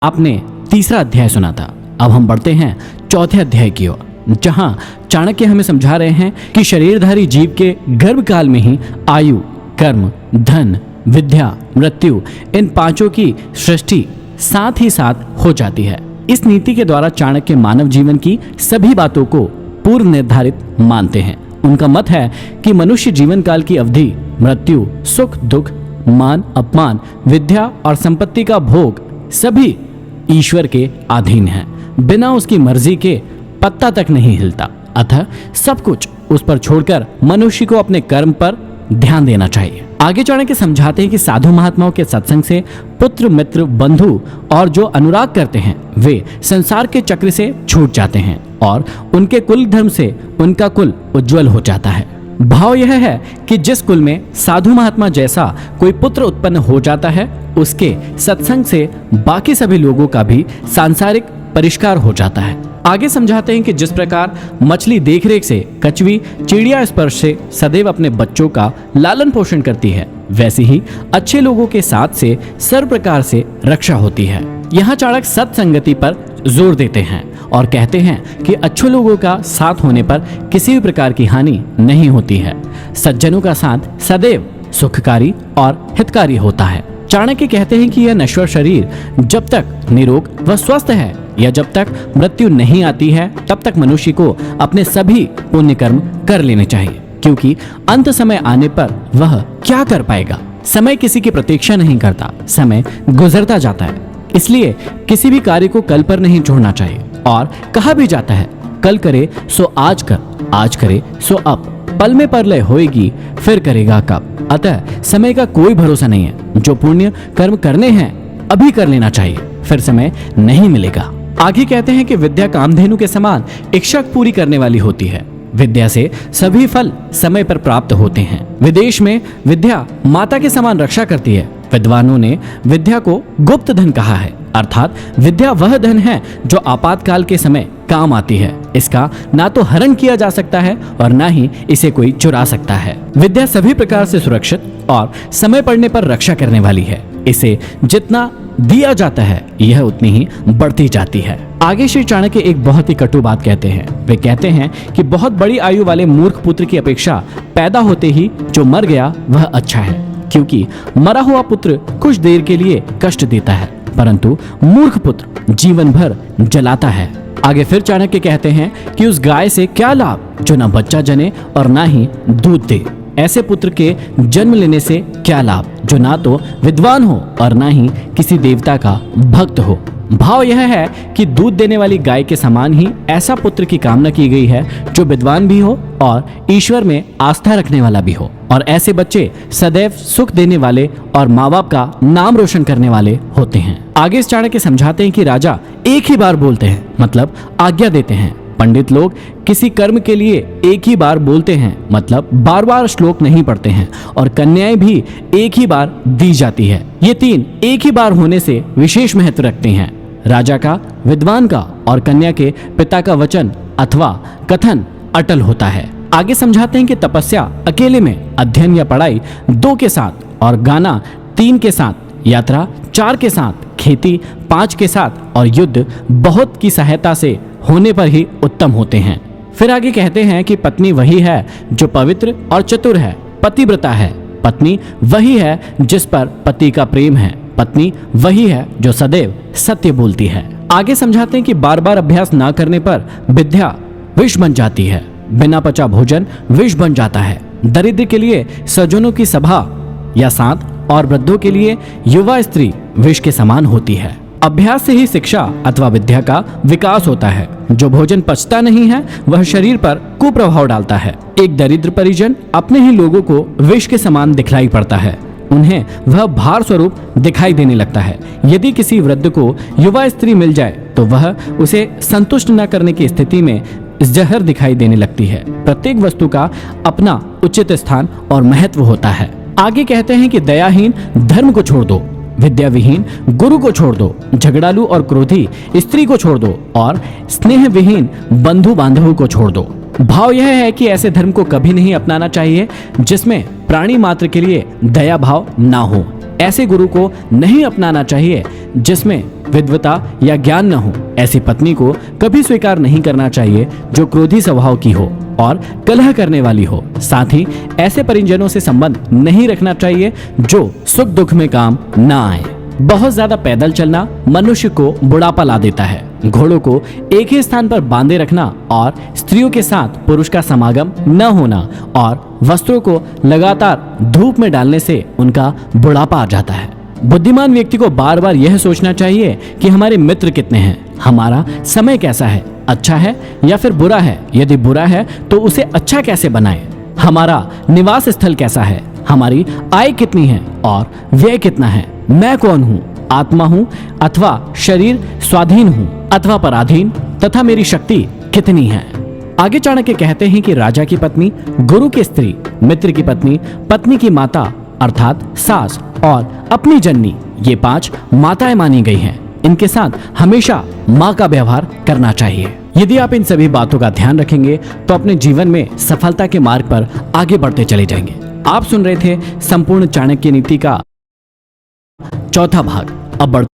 आपने तीसरा अध्याय सुना था। अब हम बढ़ते हैं चौथे अध्याय की ओर, जहां चाणक्य हमें समझा रहे हैं कि शरीरधारी जीव के गर्भकाल में ही आयु, कर्म, धन, विद्या, मृत्यु, इन पांचों की सृष्टि साथ ही साथ हो जाती है। इस नीति के द्वारा चाणक्य मानव जीवन की सभी बातों को पूर्व निर्धारित मानते हैं। उनका मत है कि मनुष्य जीवन काल की अवधि मृत्यु, सुख दुख, मान अपमान, विद्या और संपत्ति का भोग सभी ईश्वर के अधीन है। बिना उसकी मर्जी के पत्ता तक नहीं हिलता। अतः सब कुछ उस पर छोड़कर मनुष्य को अपने कर्म पर ध्यान देना चाहिए। आगे चाणक्य समझाते हैं कि साधु महात्माओं के सत्संग से पुत्र, मित्र, बंधु और जो अनुराग करते हैं वे संसार के चक्र से छूट जाते हैं और उनके कुल धर्म से उनका कुल उज्जवल हो जाता है। भाव यह है कि जिस कुल में साधु महात्मा जैसा कोई पुत्र उत्पन्न हो जाता है, उसके सत्संग से बाकी सभी लोगों का भी सांसारिक परिष्कार हो जाता है। आगे समझाते हैं कि जिस प्रकार मछली देखरेख से, कछुई चिड़िया स्पर्श से सदैव अपने बच्चों का लालन पोषण करती है, वैसे ही अच्छे लोगों के साथ से सर्व प्रकार से रक्षा होती है। यहाँ चाणक्य सत्संगति पर जोर देते हैं और कहते हैं कि अच्छे लोगों का साथ होने पर किसी भी प्रकार की हानि नहीं होती है। सज्जनों का साथ सदैव सुखकारी और हितकारी होता है। चाणक्य कहते हैं कि यह नश्वर शरीर जब तक निरोग व स्वस्थ है या जब तक मृत्यु नहीं आती है, तब तक मनुष्य को अपने सभी पुण्य कर्म कर लेने चाहिए, क्योंकि अंत समय आने पर वह क्या कर पाएगा। समय किसी की प्रतीक्षा नहीं करता, समय गुजरता जाता है। इसलिए किसी भी कार्य को कल पर नहीं छोड़ना चाहिए। और कहा भी जाता है, कल करे सो आज कर, आज करे सो अब, पल में परलय होएगी फिर करेगा कब। अतः समय का कोई भरोसा नहीं है। जो पुण्य कर्म करने हैं अभी कर लेना चाहिए, फिर समय नहीं मिलेगा। आगे कहते हैं कि विद्या कामधेनु के समान इच्छा पूरी करने वाली होती है। विद्या से सभी फल समय पर प्राप्त होते हैं। विदेश में विद्या माता के समान रक्षा करती है। विद्वानों ने विद्या को गुप्त धन कहा है, अर्थात विद्या वह धन है जो आपातकाल के समय काम आती है। इसका ना तो हरण किया जा सकता है और ना ही इसे कोई चुरा सकता है। विद्या सभी प्रकार से सुरक्षित और समय पड़ने पर रक्षा करने वाली है। इसे जितना दिया जाता है यह उतनी ही बढ़ती जाती है। आगे श्री चाणक्य एक बहुत ही कटु बात कहते हैं। वे कहते हैं कि बहुत बड़ी आयु वाले मूर्ख पुत्र की अपेक्षा पैदा होते ही जो मर गया वह अच्छा है, क्योंकि मरा हुआ पुत्र कुछ देर के लिए कष्ट देता है, परंतु मूर्ख पुत्र जीवन भर जलाता है। आगे फिर चाणक्य कहते हैं कि उस गाय से क्या लाभ जो न बच्चा जने और ना ही दूध दे। ऐसे पुत्र के जन्म लेने से क्या लाभ जो ना तो विद्वान हो और ना ही किसी देवता का भक्त हो। भाव यह है कि दूध देने वाली गाय के समान ही ऐसा पुत्र की कामना की गई है जो विद्वान भी हो और ईश्वर में आस्था रखने वाला भी हो। और ऐसे बच्चे सदैव सुख देने वाले और माँ बाप का नाम रोशन करने वाले होते हैं। आगे इस चाणक्य समझाते हैं कि राजा एक ही बार बोलते हैं, मतलब आज्ञा देते हैं। पंडित लोग किसी कर्म के लिए एक ही बार बोलते हैं, मतलब बार बार श्लोक नहीं पढ़ते हैं। और कन्याएं भी एक ही बार दी जाती है। ये तीन एक ही बार होने से विशेष महत्व रखते हैं। राजा का, विद्वान का और कन्या के पिता का वचन अथवा कथन अटल होता है। आगे समझाते हैं कि तपस्या अकेले में, अध्ययन या पढ़ाई 2 के साथ और गाना 3 के साथ, यात्रा 4 के साथ, खेती 5 के साथ और युद्ध बहुत की सहायता से होने पर ही उत्तम होते हैं। फिर आगे कहते हैं कि पत्नी वही है जो पवित्र और चतुर है, पतिव्रता है। पत्नी वही है जिस पर पति का प्रेम है। पत्नी वही है जो सदैव सत्य बोलती है। आगे समझाते हैं कि बार बार अभ्यास ना करने पर विद्या विष बन जाती है। बिना पचा भोजन विष बन जाता है। दरिद्र के लिए सज्जनों की सभा या साथ और वृद्धों के लिए युवा स्त्री विष के समान होती है। अभ्यास से ही शिक्षा अथवा विद्या का विकास होता है। जो भोजन पचता नहीं है वह शरीर पर कुप्रभाव डालता है। एक दरिद्र परिजन अपने ही लोगों को विष के समान दिखलाई पड़ता है। उन्हें वह भार स्वरूप दिखाई देने लगता है। यदि किसी वृद्ध को युवा स्त्री मिल जाए तो वह उसे संतुष्ट न करने की स्थिति में जहर दिखाई देने लगती है। प्रत्येक वस्तु का अपना उचित स्थान और महत्व होता है। आगे कहते हैं कि दयाहीन धर्म को छोड़ दो, विद्या विहीन गुरु को छोड़ दो, झगड़ालू और क्रोधी स्त्री को छोड़ दो और स्नेह विहीन बंधु बांधवों को छोड़ दो। भाव यह है कि ऐसे धर्म को कभी नहीं अपनाना चाहिए जिसमें प्राणी मात्र के लिए दया भाव ना हो। ऐसे गुरु को नहीं अपनाना चाहिए जिसमें विद्वता या ज्ञान न हो। ऐसी पत्नी को कभी स्वीकार नहीं करना चाहिए जो क्रोधी स्वभाव की हो और कलह करने वाली हो। साथ ही ऐसे परिजनों से संबंध नहीं रखना चाहिए जो सुख दुख में काम न आए। बहुत ज्यादा पैदल चलना मनुष्य को बुढ़ापा ला देता है। घोड़ों को एक ही स्थान पर बांधे रखना और स्त्रियों के साथ पुरुष का समागम न होना और वस्त्रों को लगातार धूप में डालने से उनका बुढ़ापा आ जाता है। बुद्धिमान व्यक्ति को बार बार यह सोचना चाहिए कि हमारे मित्र कितने हैं, हमारा समय कैसा है, अच्छा है या फिर बुरा है। यदि बुरा है तो उसे अच्छा कैसे बनाए, हमारा निवास स्थल कैसा है, हमारी आय कितनी है और व्यय कितना है, मैं कौन हूँ, आत्मा हूँ अथवा शरीर, स्वाधीन हूँ अथवा पराधीन, तथा मेरी शक्ति कितनी है। आगे चाणक्य कहते हैं कि राजा की पत्नी, गुरु की स्त्री, मित्र की पत्नी, पत्नी की माता अर्थात सास और अपनी जननी, ये 5 माताएं मानी गई हैं। इनके साथ हमेशा माँ का व्यवहार करना चाहिए। यदि आप इन सभी बातों का ध्यान रखेंगे तो अपने जीवन में सफलता के मार्ग पर आगे बढ़ते चले जाएंगे। आप सुन रहे थे संपूर्ण चाणक्य नीति का चौथा भाग। अब बढ़ते